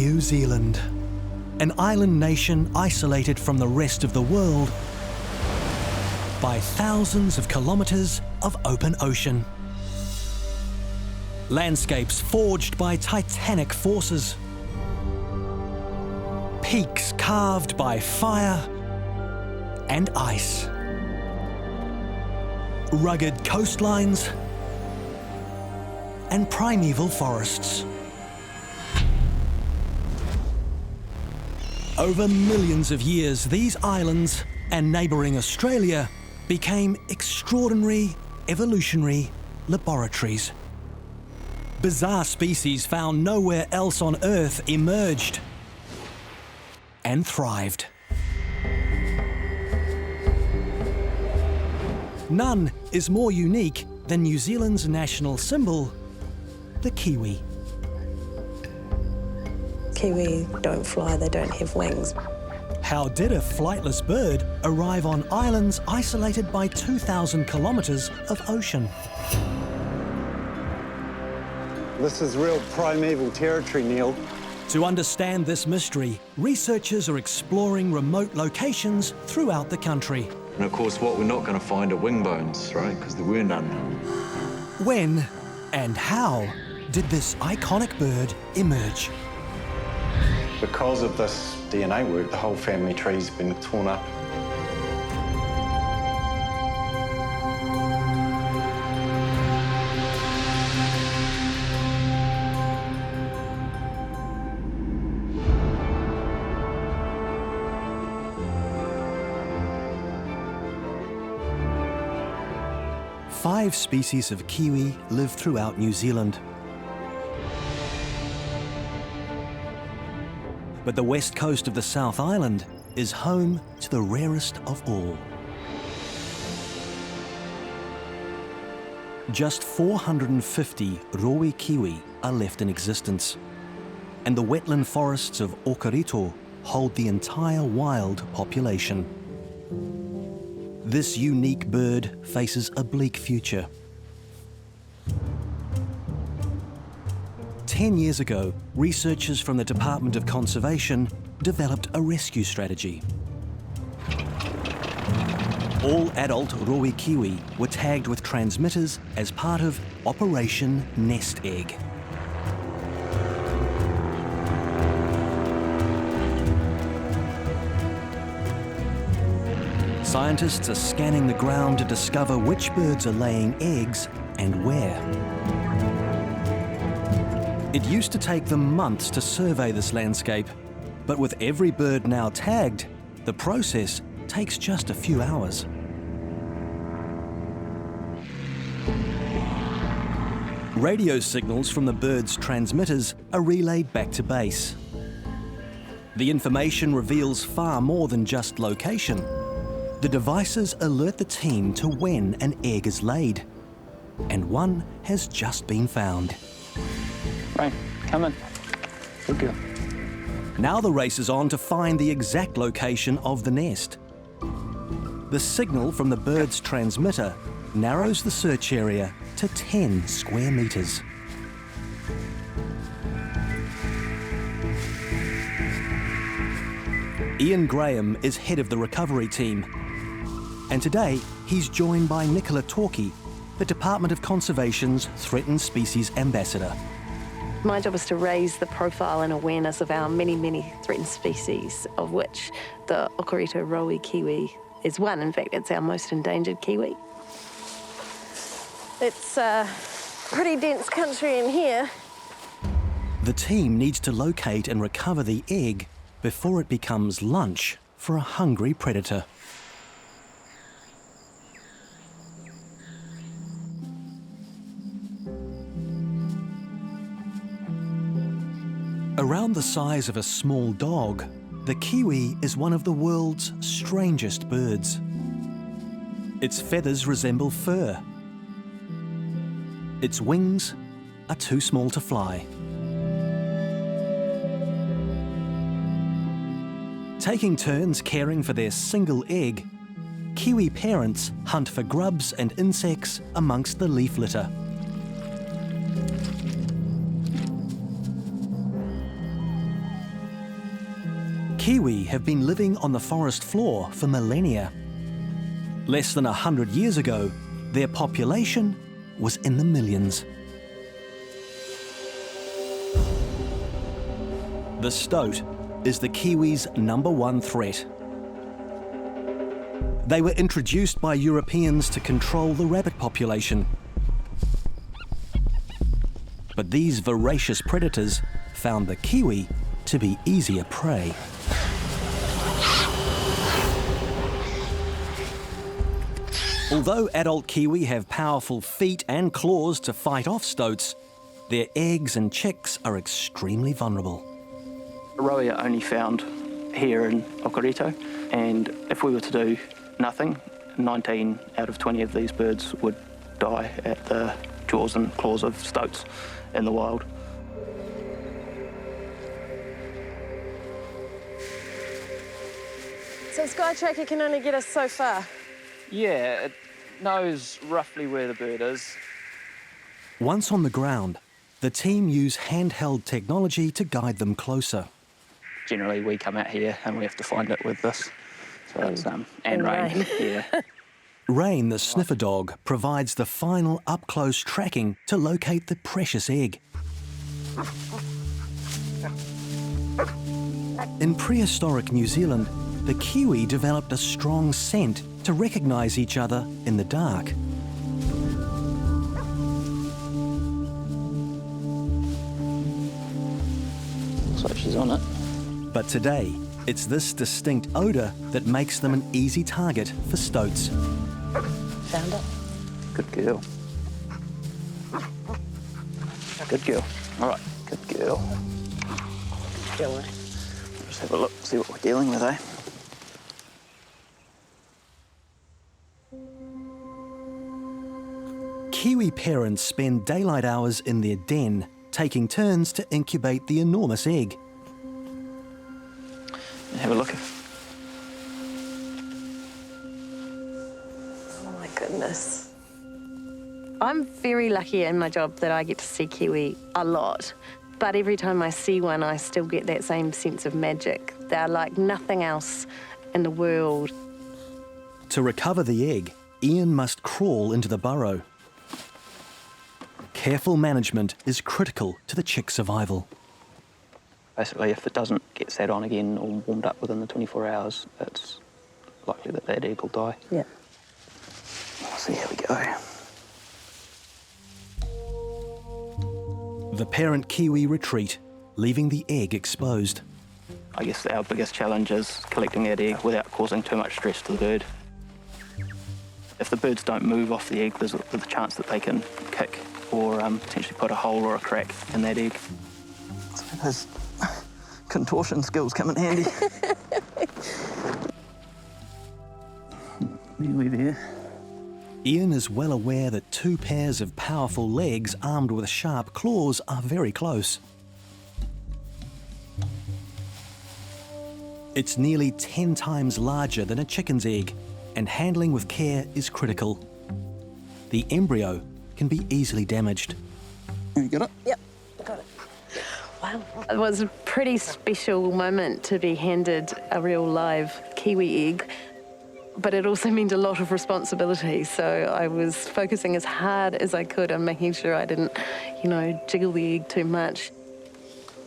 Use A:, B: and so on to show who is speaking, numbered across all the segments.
A: New Zealand, an island nation isolated from the rest of the world by thousands of kilometres of open ocean. Landscapes forged by titanic forces. Peaks carved by fire and ice. Rugged coastlines and primeval forests. Over millions of years, these islands and neighbouring Australia became extraordinary evolutionary laboratories. Bizarre species found nowhere else on Earth emerged and thrived. None is more unique than New Zealand's national symbol, the kiwi.
B: Kiwi don't fly, they don't have wings.
A: How did a flightless bird arrive on islands isolated by 2,000 kilometres of ocean?
C: This is real primeval territory, Neil.
A: To understand this mystery, researchers are exploring remote locations throughout the country.
D: And of course, what we're not going to find are wing bones, right? Because there were none.
A: When and how did this iconic bird emerge?
C: Because of this DNA work, the whole family tree's been torn up.
A: Five species of kiwi live throughout New Zealand. But the west coast of the South Island is home to the rarest of all. Just 450 rowi kiwi are left in existence, and the wetland forests of Okarito hold the entire wild population. This unique bird faces a bleak future. 10 years ago, researchers from the Department of Conservation developed a rescue strategy. All adult rowi kiwi were tagged with transmitters as part of Operation Nest Egg. Scientists are scanning the ground to discover which birds are laying eggs and where. It used to take them months to survey this landscape, but with every bird now tagged, the process takes just a few hours. Radio signals from the birds' transmitters are relayed back to base. The information reveals far more than just location. The devices alert the team to when an egg is laid, and one has just been found.
E: Right, come in. Good girl.
A: Now the race is on to find the exact location of the nest. The signal from the bird's transmitter narrows the search area to 10 square metres. Ian Graham is head of the recovery team, and today he's joined by Nicola Torquay, the Department of Conservation's Threatened Species Ambassador.
B: My job is to raise the profile and awareness of our many, many threatened species, of which the Okarito rowi kiwi is one. In fact, it's our most endangered kiwi. It's a pretty dense country in here.
A: The team needs to locate and recover the egg before it becomes lunch for a hungry predator. Around the size of a small dog, the kiwi is one of the world's strangest birds. Its feathers resemble fur. Its wings are too small to fly. Taking turns caring for their single egg, kiwi parents hunt for grubs and insects amongst the leaf litter. Kiwi have been living on the forest floor for millennia. Less than 100 years ago, their population was in the millions. The stoat is the kiwi's #1 threat. They were introduced by Europeans to control the rabbit population. But these voracious predators found the kiwi to be easier prey. Although adult kiwi have powerful feet and claws to fight off stoats, their eggs and chicks are extremely vulnerable.
E: Rowi are only found here in Okarito, and if we were to do nothing, 19 out of 20 of these birds would die at the jaws and claws of stoats in the wild.
B: So Sky Tracker can only get us so far.
E: Yeah, it knows roughly where the bird is.
A: Once on the ground, the team use handheld technology to guide them closer.
E: Generally, we come out here and we have to find it with this. So it's, and rain. Yeah.
A: Rain, the sniffer dog, provides the final up-close tracking to locate the precious egg. In prehistoric New Zealand, the kiwi developed a strong scent to recognise each other in the dark.
E: Looks like she's on it.
A: But today, it's this distinct odour that makes them an easy target for stoats.
B: Found it.
E: Good girl. Good girl. All right, good girl.
B: Go on.
E: Just have a look, see what we're dealing with, eh?
A: Kiwi parents spend daylight hours in their den, taking turns to incubate the enormous egg.
E: Have a look.
B: Oh my goodness. I'm very lucky in my job that I get to see kiwi a lot. But every time I see one, I still get that same sense of magic. They're like nothing else in the world.
A: To recover the egg, Ian must crawl into the burrow. Careful management is critical to the chick's survival.
E: Basically, if it doesn't get sat on again or warmed up within the 24 hours, it's likely that that egg will die.
B: Yeah.
E: We'll see how we go.
A: The parent kiwi retreat, leaving the egg exposed.
E: I guess our biggest challenge is collecting that egg without causing too much stress to the bird. If the birds don't move off the egg, there's a chance that they can kick or potentially put a hole or a crack in that egg. So those contortion skills come in handy. Nearly there.
A: Ian is well aware that two pairs of powerful legs armed with sharp claws are very close. It's nearly 10 times larger than a chicken's egg, and handling with care is critical. The embryo can be easily damaged.
E: You got it?
B: Yep, got it. Wow. It was a pretty special moment to be handed a real live kiwi egg, but it also meant a lot of responsibility. So I was focusing as hard as I could on making sure I didn't, jiggle the egg too much.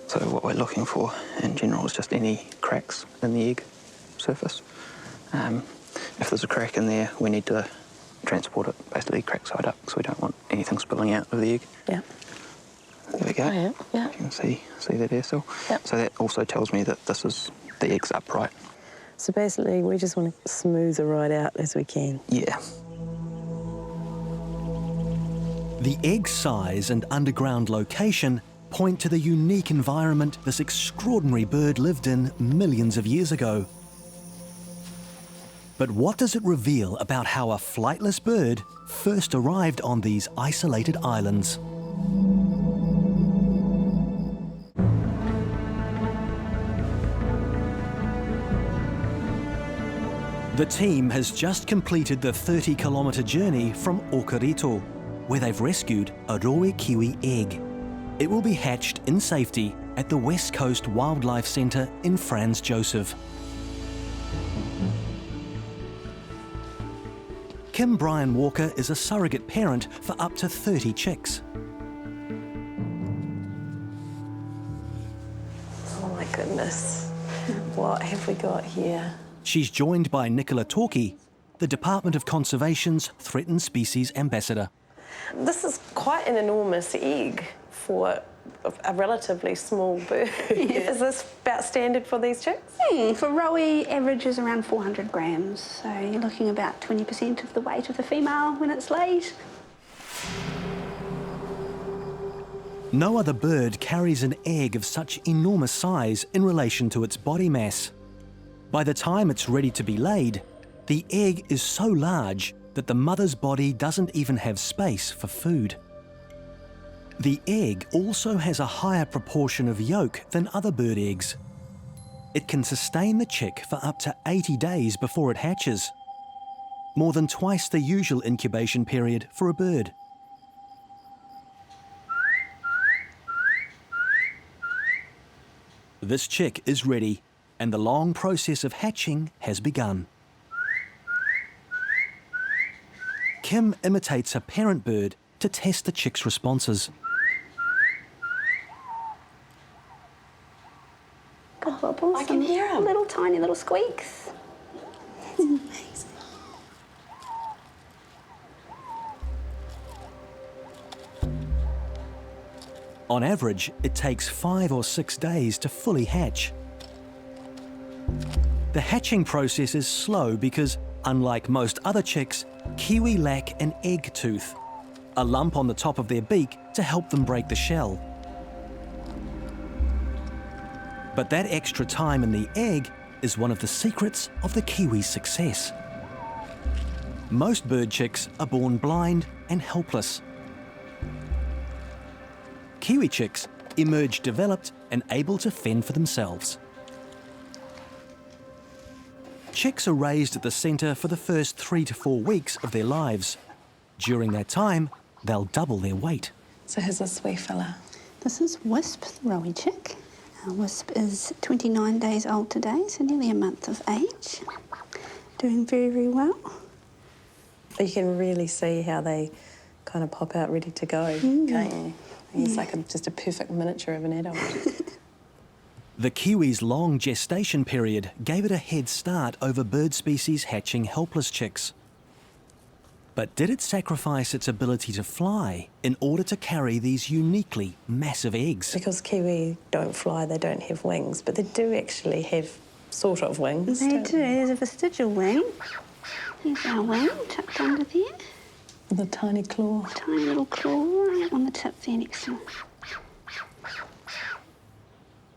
E: So what we're looking for in general is just any cracks in the egg surface. If there's a crack in there, we need to transport it basically crack side up, because we don't want anything spilling out of the egg.
B: Yeah.
E: There we go.
B: Oh, yeah, yeah.
E: You can see that air cell.
B: Yep.
E: So that also tells me that the egg's upright.
B: So basically, we just want to smooth the ride out as we can.
E: Yeah.
A: The egg size and underground location point to the unique environment this extraordinary bird lived in millions of years ago. But what does it reveal about how a flightless bird first arrived on these isolated islands? The team has just completed the 30-kilometre journey from Okarito, where they've rescued a rowi kiwi egg. It will be hatched in safety at the West Coast Wildlife Centre in Franz Josef. Kim Bryan Walker is a surrogate parent for up to 30 chicks.
B: Oh my goodness, what have we got here?
A: She's joined by Nicola Torkey, the Department of Conservation's Threatened Species Ambassador.
B: This is quite an enormous egg for a relatively small bird. Is this about standard for these chicks?
F: For rowi, average is around 400 grams, so you're looking about 20% of the weight of the female when it's laid.
A: No other bird carries an egg of such enormous size in relation to its body mass. By the time it's ready to be laid, the egg is so large that the mother's body doesn't even have space for food. The egg also has a higher proportion of yolk than other bird eggs. It can sustain the chick for up to 80 days before it hatches, more than twice the usual incubation period for a bird. This chick is ready, and the long process of hatching has begun. Kim imitates her parent bird to test the chick's responses.
F: Good bubbles.
B: I can hear 'em.
F: Little tiny little squeaks.
B: Amazing.
A: On average, it takes 5 or 6 days to fully hatch. The hatching process is slow because, unlike most other chicks, kiwi lack an egg tooth, a lump on the top of their beak to help them break the shell. But that extra time in the egg is one of the secrets of the kiwi's success. Most bird chicks are born blind and helpless. Kiwi chicks emerge developed and able to fend for themselves. Chicks are raised at the centre for the first 3 to 4 weeks of their lives. During that time, they'll double their weight.
B: So here's this wee fella.
F: This is Wisp, the rowi chick. Wisp is 29 days old today, so nearly a month of age. Doing very, very well.
B: You can really see how they kind of pop out ready to go, can't you? He's like just a perfect miniature of an adult.
A: The kiwi's long gestation period gave it a head start over bird species hatching helpless chicks. But did it sacrifice its ability to fly in order to carry these uniquely massive eggs?
B: Because kiwi don't fly, they don't have wings, but they do actually have sort of wings.
F: They do. There's a vestigial wing. Here's our wing tucked under there.
B: The tiny claw.
F: Tiny little claw right on the tip there next to them.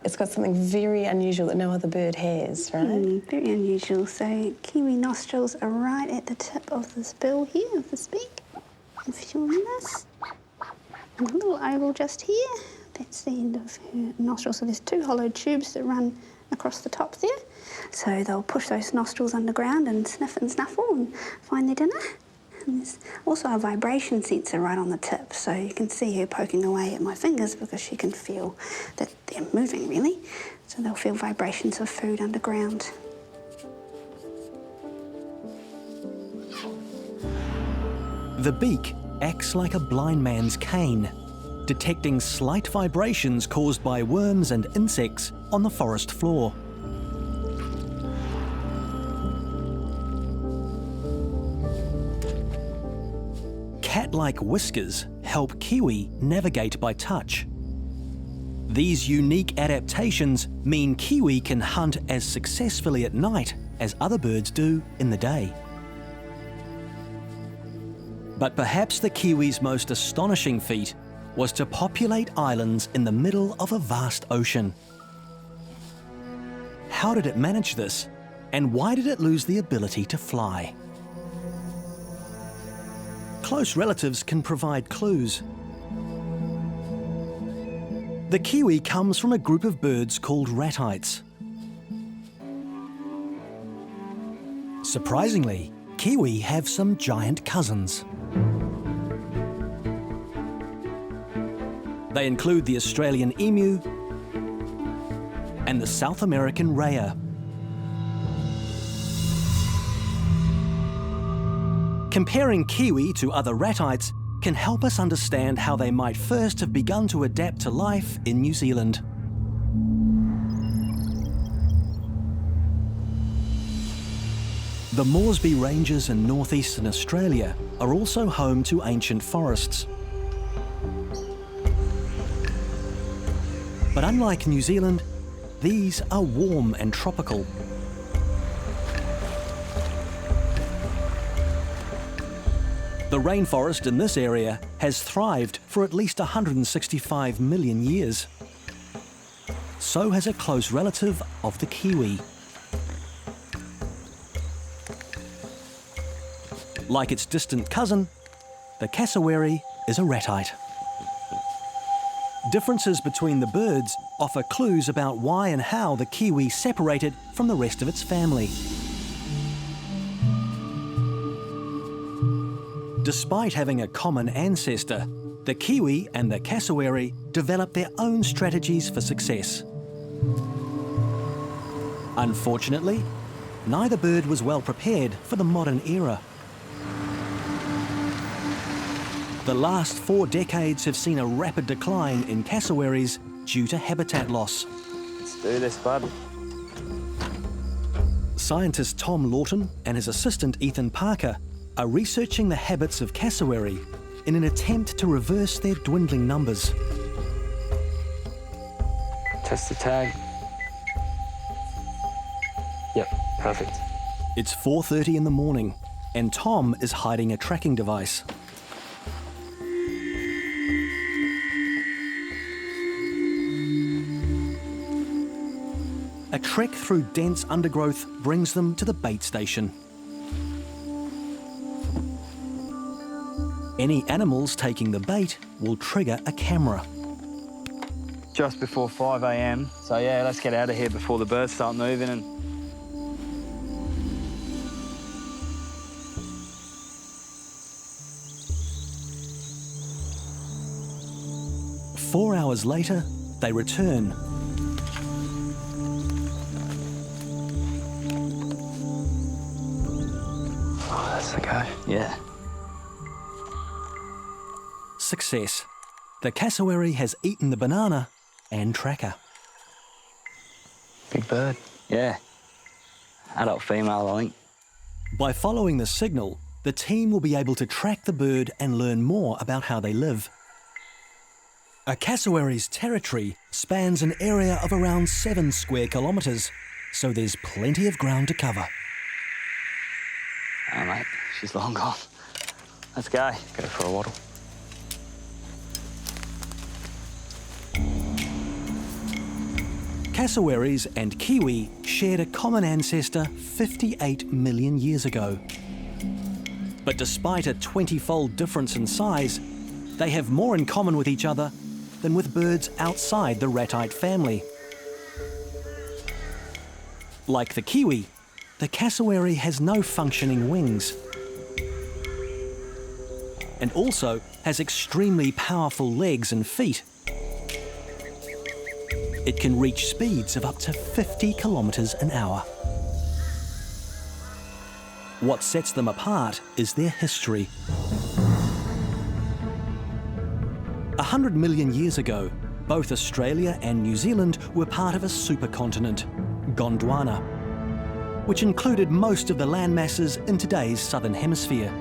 B: It's got something very unusual that no other bird has, right?
F: Very unusual. So kiwi nostrils are right at the tip of this bill here, of this beak. If you'll notice. And a little oval just here. That's the end of her nostril. So there's 2 hollow tubes that run across the top there. So they'll push those nostrils underground and sniff and snuffle and find their dinner. And there's also a vibration sensor right on the tip, so you can see her poking away at my fingers because she can feel that they're moving, really. So they'll feel vibrations of food underground.
A: The beak acts like a blind man's cane, detecting slight vibrations caused by worms and insects on the forest floor. Cat-like whiskers help kiwi navigate by touch. These unique adaptations mean kiwi can hunt as successfully at night as other birds do in the day. But perhaps the kiwi's most astonishing feat was to populate islands in the middle of a vast ocean. How did it manage this, and why did it lose the ability to fly? Close relatives can provide clues. The kiwi comes from a group of birds called ratites. Surprisingly, kiwi have some giant cousins. They include the Australian emu and the South American rhea. Comparing kiwi to other ratites can help us understand how they might first have begun to adapt to life in New Zealand. The Moresby Ranges in northeastern Australia are also home to ancient forests. But unlike New Zealand, these are warm and tropical. The rainforest in this area has thrived for at least 165 million years. So has a close relative of the kiwi. Like its distant cousin, the cassowary is a ratite. Differences between the birds offer clues about why and how the kiwi separated from the rest of its family. Despite having a common ancestor, the kiwi and the cassowary developed their own strategies for success. Unfortunately, neither bird was well prepared for the modern era. The last 4 decades have seen a rapid decline in cassowaries due to habitat loss.
G: Let's do this, bud.
A: Scientist Tom Lawton and his assistant Ethan Parker are researching the habits of cassowary in an attempt to reverse their dwindling numbers.
G: Test the tag. Yep, perfect.
A: It's 4:30 in the morning, and Tom is hiding a tracking device. A trek through dense undergrowth brings them to the bait station. Any animals taking the bait will trigger a camera.
G: Just before 5 a.m. So yeah, let's get out of here before the birds start moving. And
A: 4 hours later, they return.
G: oh, that's the go. Yeah.
A: Success. The cassowary has eaten the banana and tracker.
G: Big bird. Yeah. Adult female, I think.
A: By following the signal, the team will be able to track the bird and learn more about how they live. A cassowary's territory spans an area of around 7 square kilometres, so there's plenty of ground to cover.
G: Oh, mate, she's long gone. Let's go. Go for a waddle.
A: Cassowaries and kiwi shared a common ancestor 58 million years ago. But despite a 20-fold difference in size, they have more in common with each other than with birds outside the ratite family. Like the kiwi, the cassowary has no functioning wings and also has extremely powerful legs and feet. It can reach speeds of up to 50 kilometres an hour. What sets them apart is their history. 100 million years ago, both Australia and New Zealand were part of a supercontinent, Gondwana, which included most of the landmasses in today's southern hemisphere.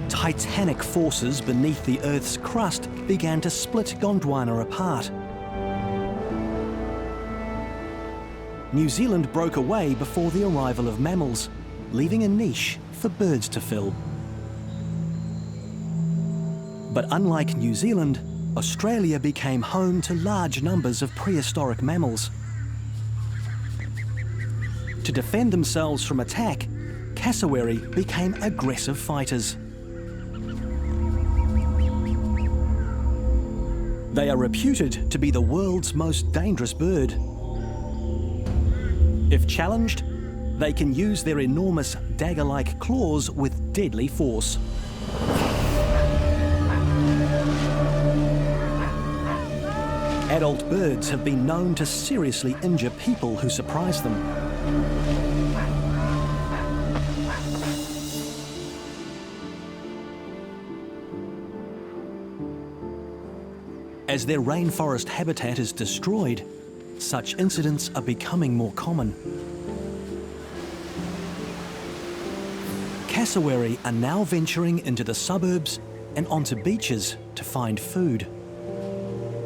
A: Titanic forces beneath the Earth's crust began to split Gondwana apart. New Zealand broke away before the arrival of mammals, leaving a niche for birds to fill. But unlike New Zealand, Australia became home to large numbers of prehistoric mammals. To defend themselves from attack, cassowary became aggressive fighters. They are reputed to be the world's most dangerous bird. If challenged, they can use their enormous dagger-like claws with deadly force. Adult birds have been known to seriously injure people who surprise them. As their rainforest habitat is destroyed, such incidents are becoming more common. Cassowary are now venturing into the suburbs and onto beaches to find food.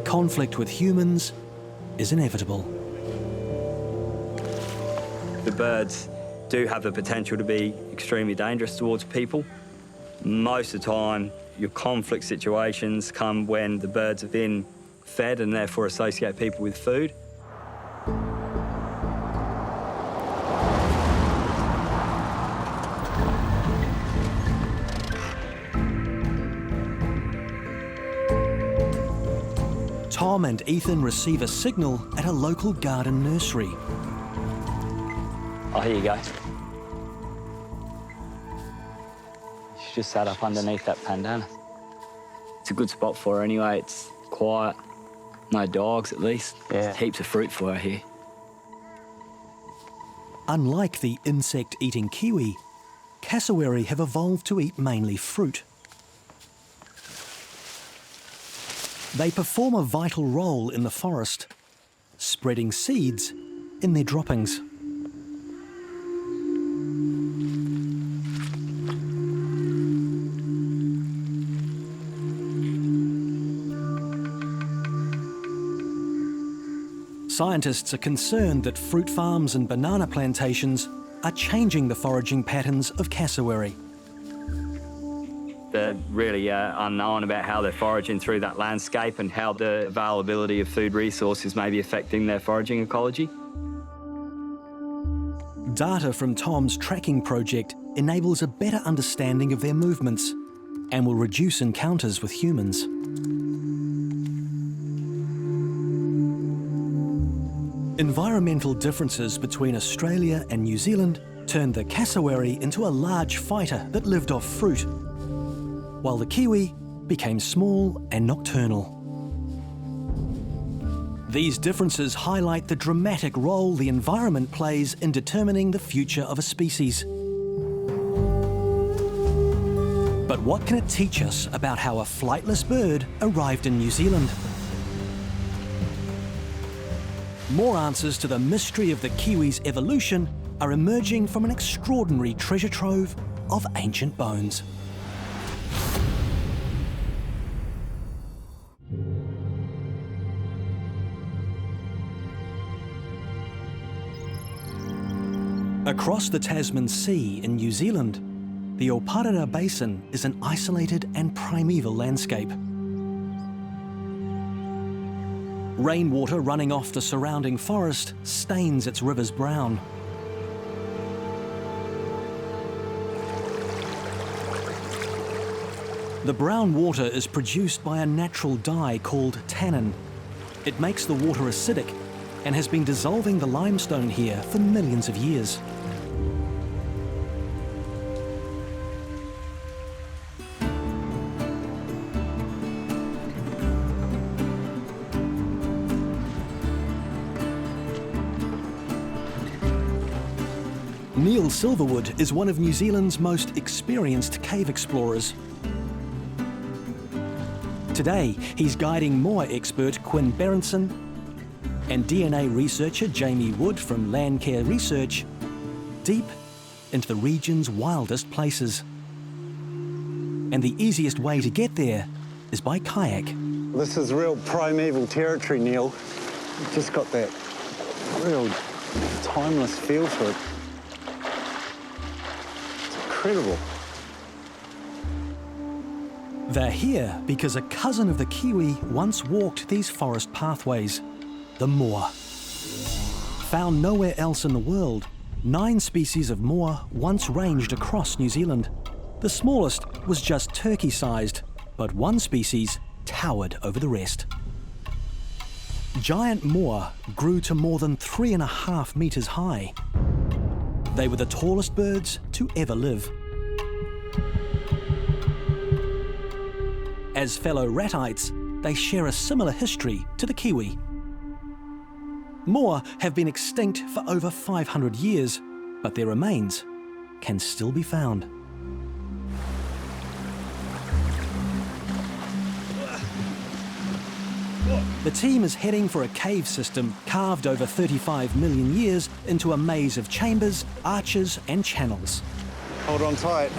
A: Conflict with humans is inevitable.
G: The birds do have the potential to be extremely dangerous towards people. Most of the time, your conflict situations come when the birds have been fed and therefore associate people with food.
A: Tom and Ethan receive a signal at a local garden nursery.
G: Oh, here you go. She's just sat up underneath that pandana. It's a good spot for her anyway. It's quiet. No dogs, at least. Yeah. Heaps of fruit for her here.
A: Unlike the insect-eating kiwi, cassowary have evolved to eat mainly fruit. They perform a vital role in the forest, spreading seeds in their droppings. Scientists are concerned that fruit farms and banana plantations are changing the foraging patterns of cassowary.
G: They're really unknown about how they're foraging through that landscape and how the availability of food resources may be affecting their foraging ecology.
A: Data from Tom's tracking project enables a better understanding of their movements and will reduce encounters with humans. Environmental differences between Australia and New Zealand turned the cassowary into a large fighter that lived off fruit, while the kiwi became small and nocturnal. These differences highlight the dramatic role the environment plays in determining the future of a species. But what can it teach us about how a flightless bird arrived in New Zealand? More answers to the mystery of the kiwi's evolution are emerging from an extraordinary treasure trove of ancient bones. Across the Tasman Sea in New Zealand, the Tuatara Basin is an isolated and primeval landscape. Rainwater running off the surrounding forest stains its rivers brown. The brown water is produced by a natural dye called tannin. It makes the water acidic and has been dissolving the limestone here for millions of years. Neil Silverwood is one of New Zealand's most experienced cave explorers. Today, he's guiding moa expert Quinn Berenson and DNA researcher Jamie Wood from Landcare Research deep into the region's wildest places. And the easiest way to get there is by kayak.
C: This is real primeval territory, Neil. It's just got that real timeless feel to it. Incredible.
A: They're here because a cousin of the kiwi once walked these forest pathways, the moa. Found nowhere else in the world, 9 species of moa once ranged across New Zealand. The smallest was just turkey-sized, but one species towered over the rest. Giant moa grew to more than 3.5 meters high. They were the tallest birds to ever live. As fellow ratites, they share a similar history to the kiwi. More have been extinct for over 500 years, but their remains can still be found. The team is heading for a cave system carved over 35 million years into a maze of chambers, arches and channels.
C: Hold on tight.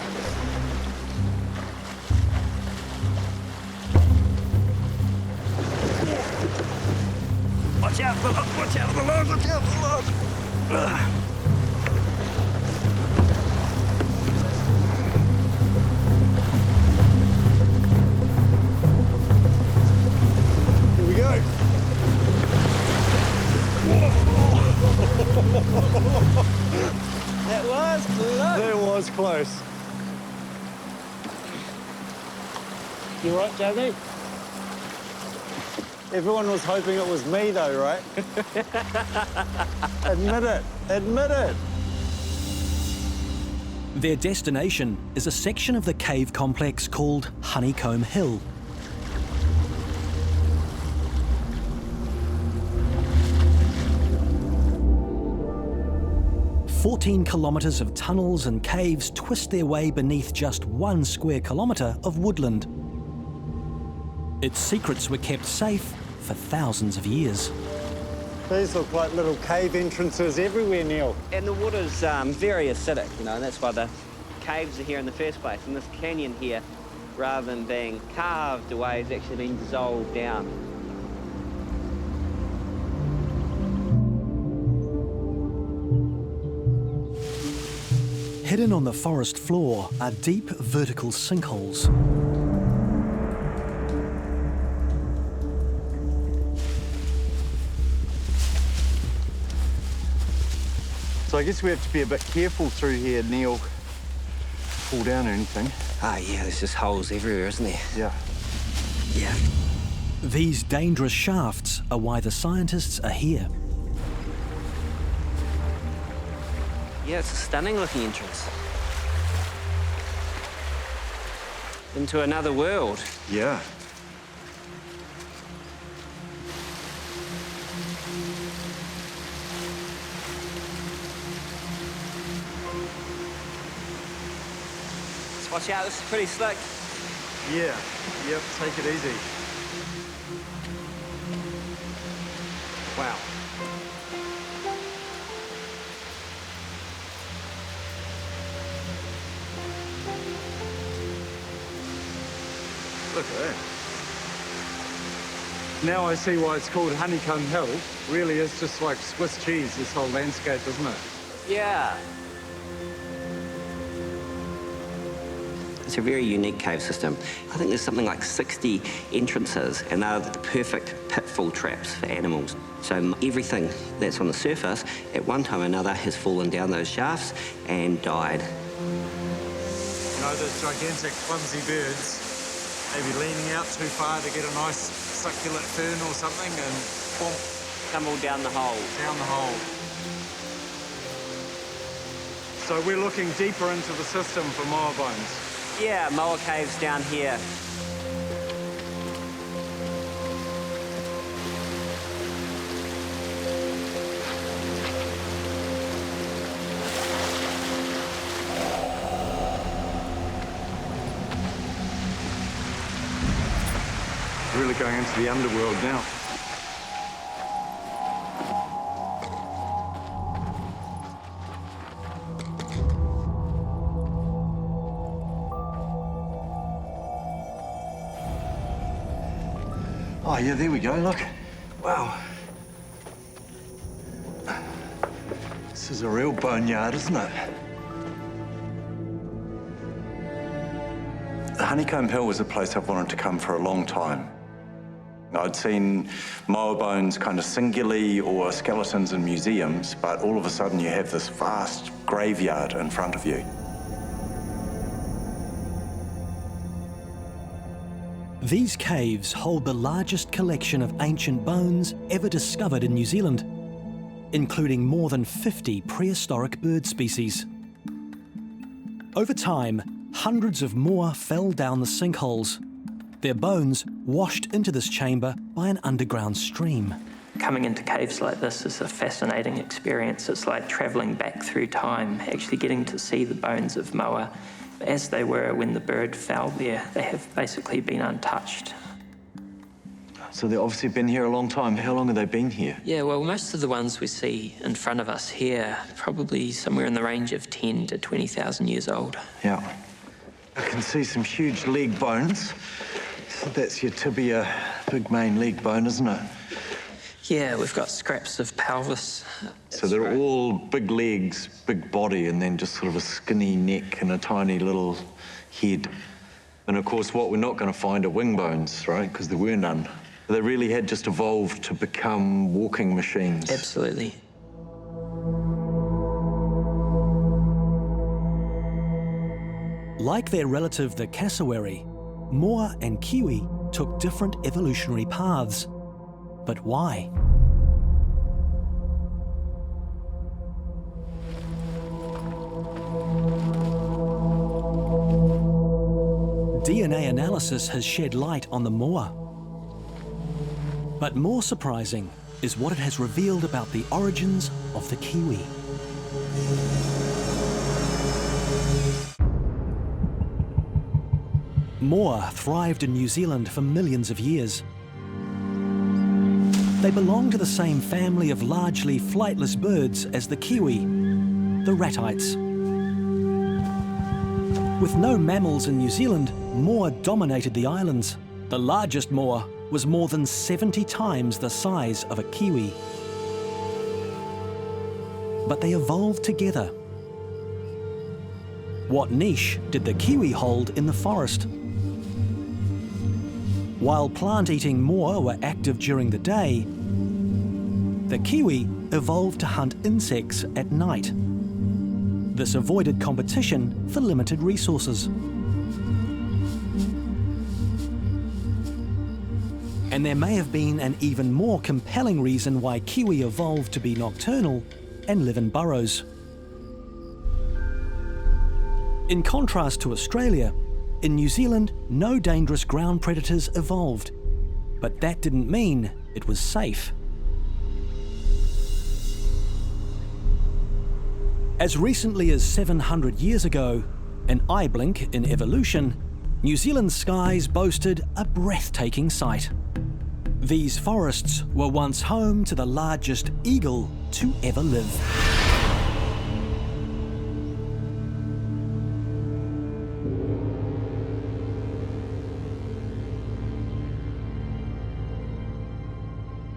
G: Watch out for the log, watch out for the log, watch out for the log.
C: Here we go.
G: That was close.
C: That was close.
G: You right, Josie?
C: Everyone was hoping it was me though, right? Admit it, admit it.
A: Their destination is a section of the cave complex called Honeycomb Hill. "14 kilometres of tunnels and caves twist their way beneath just 1 square kilometre of woodland. Its secrets were kept safe for thousands of years."
C: These look like little cave entrances everywhere, Neil.
H: And the water's very acidic, you know, and that's why the caves are here in the first place. And this canyon here, rather than being carved away, has actually been dissolved down.
A: Hidden on the forest floor are deep vertical sinkholes.
C: So I guess we have to be a bit careful through here, Neil. Fall down or anything.
H: Ah, yeah, there's just holes everywhere, isn't there?
C: Yeah.
H: Yeah.
A: These dangerous shafts are why the scientists are here.
H: Yeah, it's a stunning looking entrance. Into another world.
C: Yeah.
H: Watch out, this is pretty slick.
C: Yeah. Yep, take it easy.
H: Wow.
C: Look at that. Now I see why it's called Honeycomb Hill. Really is just like Swiss cheese, this whole landscape, isn't it?
H: Yeah. It's a very unique cave system. I think there's something like 60 entrances, and they're the perfect pitfall traps for animals. So everything that's on the surface, at one time or another, has fallen down those shafts and died.
C: You know, those gigantic, clumsy birds, maybe leaning out too far to get a nice succulent fern or something, and boom,
H: Tumble down the hole.
C: down the hole. So we're looking deeper into the system for moa bones.
H: Yeah, moa caves down here.
C: Really going into the underworld now. Oh, yeah, there we go, look. Wow. This is a real boneyard, isn't it? The Honeycomb Hill was a place I've wanted to come for a long time. I'd seen moa bones kind of singularly or skeletons in museums, but all of a sudden you have this vast graveyard in front of you.
A: These caves hold the largest collection of ancient bones ever discovered in New Zealand, including more than 50 prehistoric bird species. Over time, hundreds of more fell down the sinkholes, their bones washed into this chamber by an underground stream.
I: Coming into caves like this is a fascinating experience. It's like travelling back through time, actually getting to see the bones of moa as they were when the bird fell there. They have basically been untouched.
D: So they've obviously been here a long time. How long have they been here?
I: Yeah, well, most of the ones we see in front of us here, probably somewhere in the range of 10 to 20,000 years old.
C: Yeah. I can see some huge leg bones. So that's your tibia, big main leg bone, isn't it?
I: Yeah, we've got scraps of pelvis.
C: So they're all big legs, big body, and then just sort of a skinny neck and a tiny little head.
D: And of course, what we're not going to find are wing bones, right? Because there were none.
C: They really had just evolved to become walking machines.
I: Absolutely.
A: Like their relative the cassowary, moa and kiwi took different evolutionary paths. But why? DNA analysis has shed light on the moa. But more surprising is what it has revealed about the origins of the kiwi. Moa thrived in New Zealand for millions of years. They belong to the same family of largely flightless birds as the kiwi, the ratites. With no mammals in New Zealand, moa dominated the islands. The largest moa was more than 70 times the size of a kiwi. But they evolved together. What niche did the kiwi hold in the forest? While plant-eating moa were active during the day, the kiwi evolved to hunt insects at night. This avoided competition for limited resources. And there may have been an even more compelling reason why kiwi evolved to be nocturnal and live in burrows. In contrast to Australia, in New Zealand, no dangerous ground predators evolved, but that didn't mean it was safe. As recently as 700 years ago, an eye blink in evolution, New Zealand's skies boasted a breathtaking sight. These forests were once home to the largest eagle to ever live.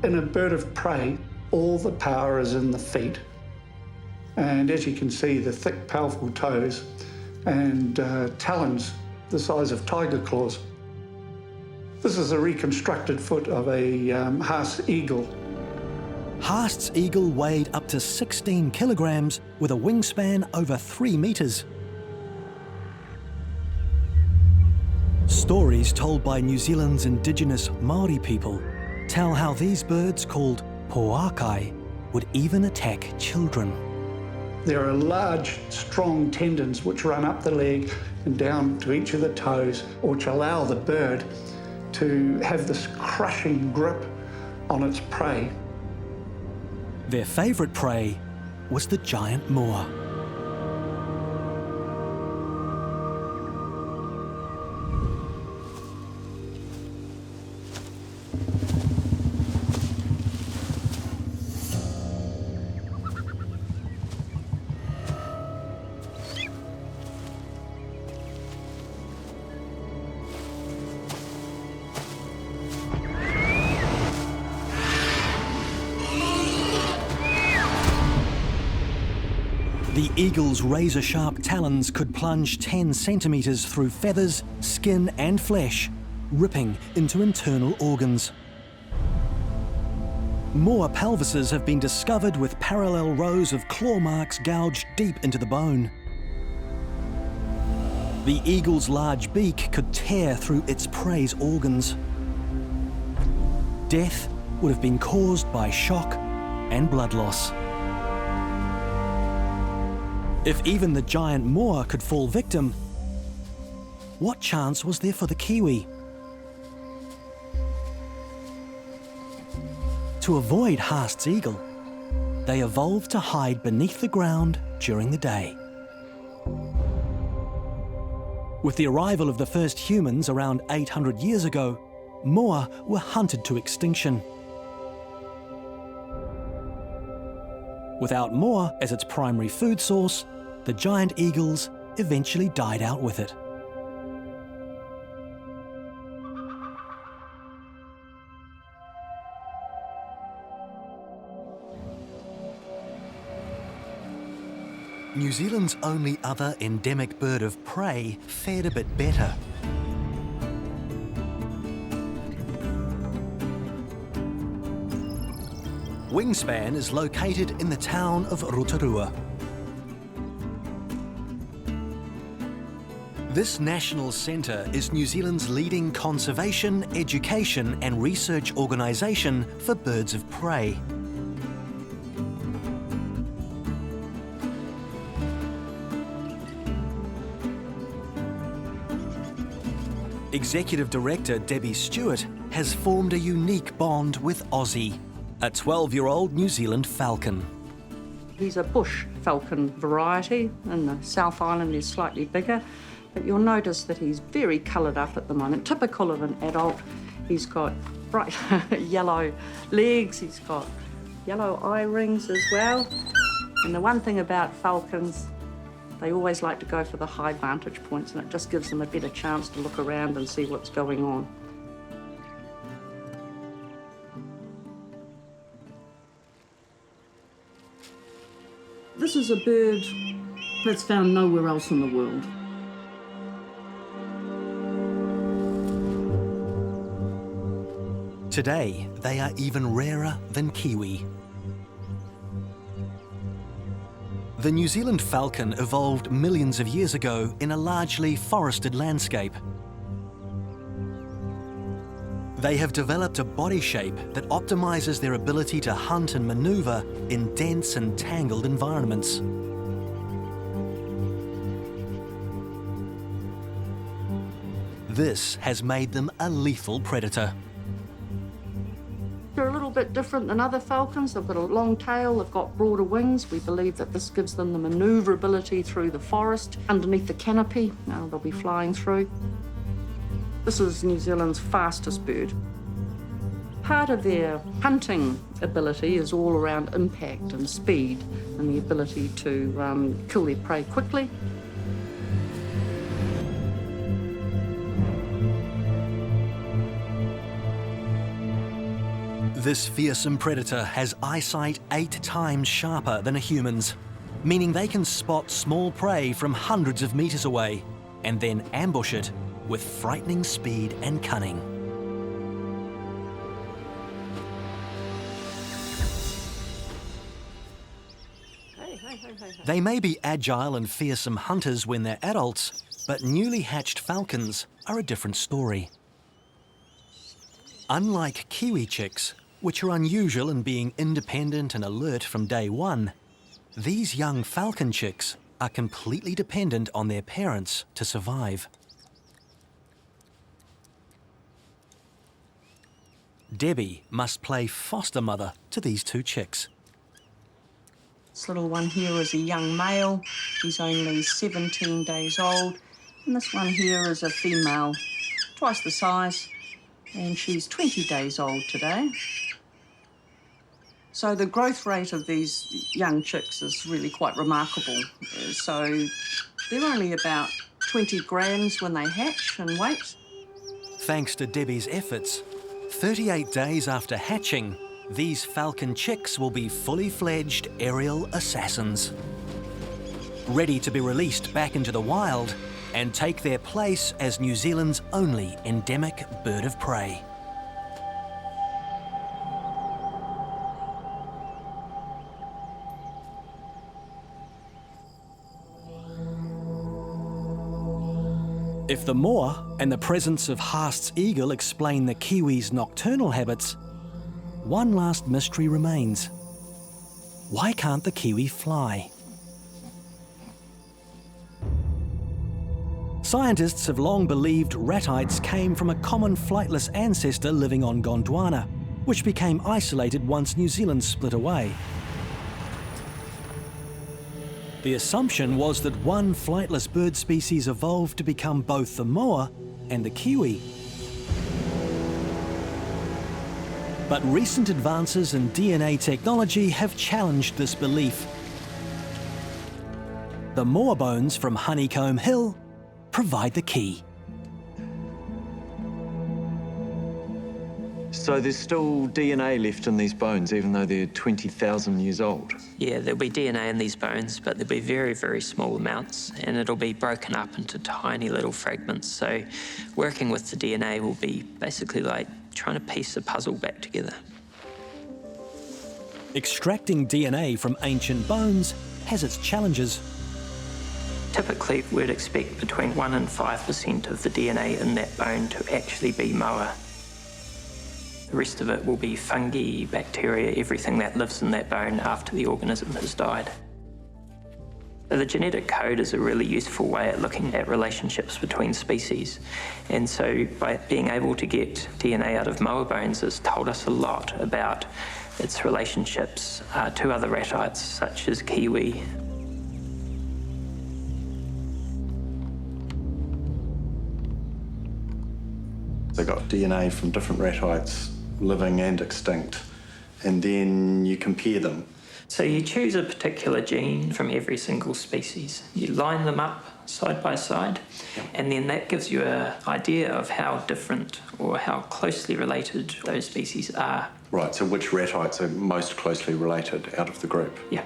J: In a bird of prey, all the power is in the feet. And as you can see, the thick, powerful toes and talons the size of tiger claws. This is a reconstructed foot of a Haast's eagle.
A: Haast's eagle weighed up to 16 kilograms with a wingspan over 3 meters. Stories told by New Zealand's indigenous Māori people tell how these birds, called poakai, would even attack children.
J: There are large, strong tendons which run up the leg and down to each of the toes, which allow the bird to have this crushing grip on its prey.
A: Their favourite prey was the giant moa. The eagle's razor-sharp talons could plunge 10 centimetres through feathers, skin and flesh, ripping into internal organs. Moa pelvises have been discovered with parallel rows of claw marks gouged deep into the bone. The eagle's large beak could tear through its prey's organs. Death would have been caused by shock and blood loss. If even the giant moa could fall victim, what chance was there for the kiwi? To avoid Haast's eagle, they evolved to hide beneath the ground during the day. With the arrival of the first humans around 800 years ago, moa were hunted to extinction. Without moa as its primary food source, the giant eagles eventually died out with it. New Zealand's only other endemic bird of prey fared a bit better. Wingspan is located in the town of Rotorua. This national centre is New Zealand's leading conservation, education and research organisation for birds of prey. Executive Director Debbie Stewart has formed a unique bond with Aussie, a 12-year-old New Zealand falcon.
K: He's a bush falcon variety, and the South Island is slightly bigger, but you'll notice that he's very coloured up at the moment, typical of an adult. He's got bright yellow legs, he's got yellow eye rings as well. And the one thing about falcons, they always like to go for the high vantage points, and it just gives them a better chance to look around and see what's going on. This is a bird that's found nowhere else in the world.
A: Today, they are even rarer than kiwi. The New Zealand falcon evolved millions of years ago in a largely forested landscape. They have developed a body shape that optimises their ability to hunt and manoeuvre in dense and tangled environments. This has made them a lethal predator.
K: They're a little bit different than other falcons. They've got a long tail, they've got broader wings. We believe that this gives them the manoeuvrability through the forest, underneath the canopy. Now they'll be flying through. This is New Zealand's fastest bird. Part of their hunting ability is all around impact and speed and the ability to kill their prey quickly.
A: This fearsome predator has eyesight 8 times sharper than a human's, meaning they can spot small prey from hundreds of meters away and then ambush it with frightening speed and cunning. They may be agile and fearsome hunters when they're adults, but newly hatched falcons are a different story. Unlike kiwi chicks, which are unusual in being independent and alert from day one, these young falcon chicks are completely dependent on their parents to survive. Debbie must play foster mother to these 2 chicks.
K: This little one here is a young male. He's only 17 days old. And this one here is a female, twice the size, and she's 20 days old today. So the growth rate of these young chicks is really quite remarkable. So they're only about 20 grams when they hatch in weight.
A: Thanks to Debbie's efforts, 38 days after hatching, these falcon chicks will be fully fledged aerial assassins, ready to be released back into the wild and take their place as New Zealand's only endemic bird of prey. If the moa and the presence of Haast's eagle explain the kiwi's nocturnal habits, one last mystery remains. Why can't the kiwi fly? Scientists have long believed ratites came from a common flightless ancestor living on Gondwana, which became isolated once New Zealand split away. The assumption was that one flightless bird species evolved to become both the moa and the kiwi. But recent advances in DNA technology have challenged this belief. The moa bones from Honeycomb Hill provide the key.
D: So there's still DNA left in these bones, even though they're 20,000 years old?
I: Yeah, there'll be DNA in these bones, but there'll be very, very small amounts, and it'll be broken up into tiny little fragments. So working with the DNA will be basically like trying to piece a puzzle back together.
A: Extracting DNA from ancient bones has its challenges.
I: Typically, we'd expect between 1% and 5% of the DNA in that bone to actually be moa. The rest of it will be fungi, bacteria, everything that lives in that bone after the organism has died. So the genetic code is a really useful way at looking at relationships between species. And so by being able to get DNA out of moa bones has told us a lot about its relationships to other ratites, such as kiwi.
C: They got DNA from different ratites, living and extinct, and then you compare them.
I: So you choose a particular gene from every single species. You line them up side by side, and then that gives you an idea of how different or how closely related those species are.
C: Right, so which ratites are most closely related out of the group?
I: Yeah.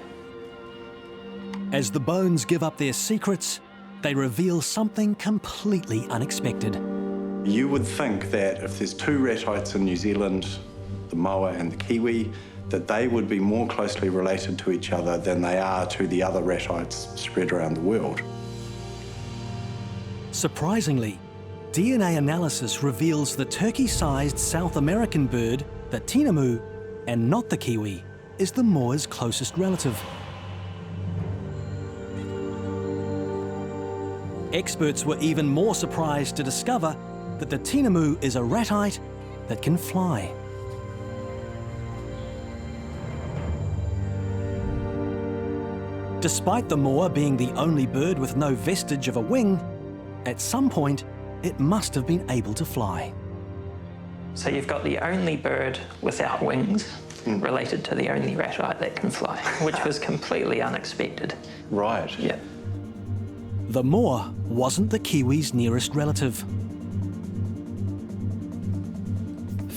A: As the bones give up their secrets, they reveal something completely unexpected.
C: You would think that if there's two ratites in New Zealand, the moa and the kiwi, that they would be more closely related to each other than they are to the other ratites spread around the world.
A: Surprisingly, DNA analysis reveals the turkey-sized South American bird, the tinamu, and not the kiwi, is the moa's closest relative. Experts were even more surprised to discover that the tinamu is a ratite that can fly. Despite the moa being the only bird with no vestige of a wing, at some point it must have been able to fly.
I: So you've got the only bird without wings related to the only ratite that can fly, which was completely unexpected.
C: Right.
I: Yeah.
A: The moa wasn't the kiwi's nearest relative.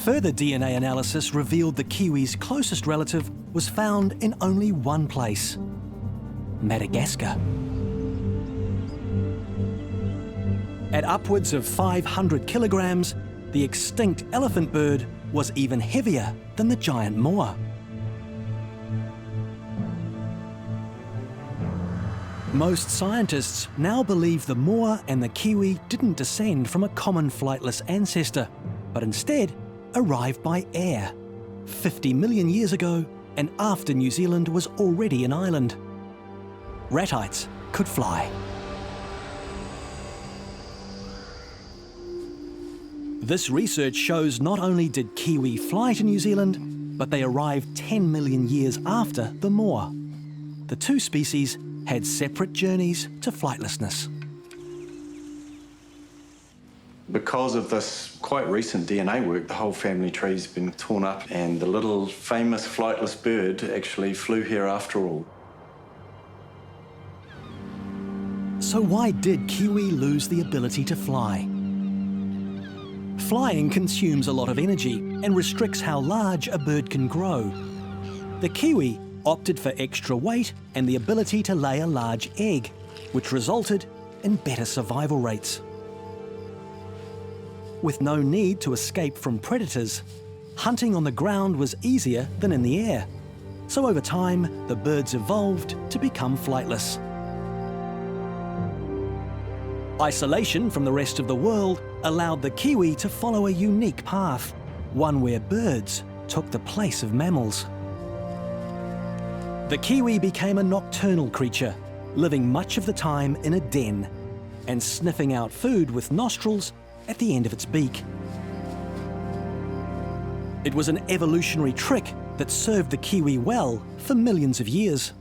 A: Further DNA analysis revealed the kiwi's closest relative was found in only one place: Madagascar. At upwards of 500 kilograms, the extinct elephant bird was even heavier than the giant moa. Most scientists now believe the moa and the kiwi didn't descend from a common flightless ancestor, but instead arrived by air 50 million years ago and after New Zealand was already an island. Ratites could fly. This research shows not only did kiwi fly to New Zealand, but they arrived 10 million years after the moa. The two species had separate journeys to flightlessness.
C: Because of this quite recent DNA work, the whole family tree's been torn up, and the little famous flightless bird actually flew here after all.
A: So why did kiwi lose the ability to fly? Flying consumes a lot of energy and restricts how large a bird can grow. The kiwi opted for extra weight and the ability to lay a large egg, which resulted in better survival rates. With no need to escape from predators, hunting on the ground was easier than in the air. So over time, the birds evolved to become flightless. Isolation from the rest of the world allowed the kiwi to follow a unique path, one where birds took the place of mammals. The kiwi became a nocturnal creature, living much of the time in a den and sniffing out food with nostrils at the end of its beak. It was an evolutionary trick that served the kiwi well for millions of years.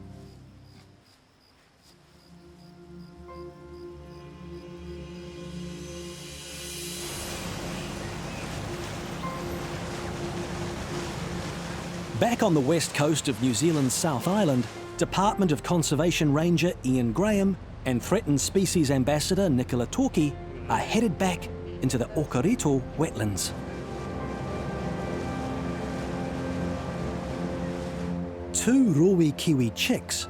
A: Back on the west coast of New Zealand's South Island, Department of Conservation Ranger Ian Graham and Threatened Species Ambassador Nicola Torki are headed back into the Okarito wetlands. 2 rowi kiwi chicks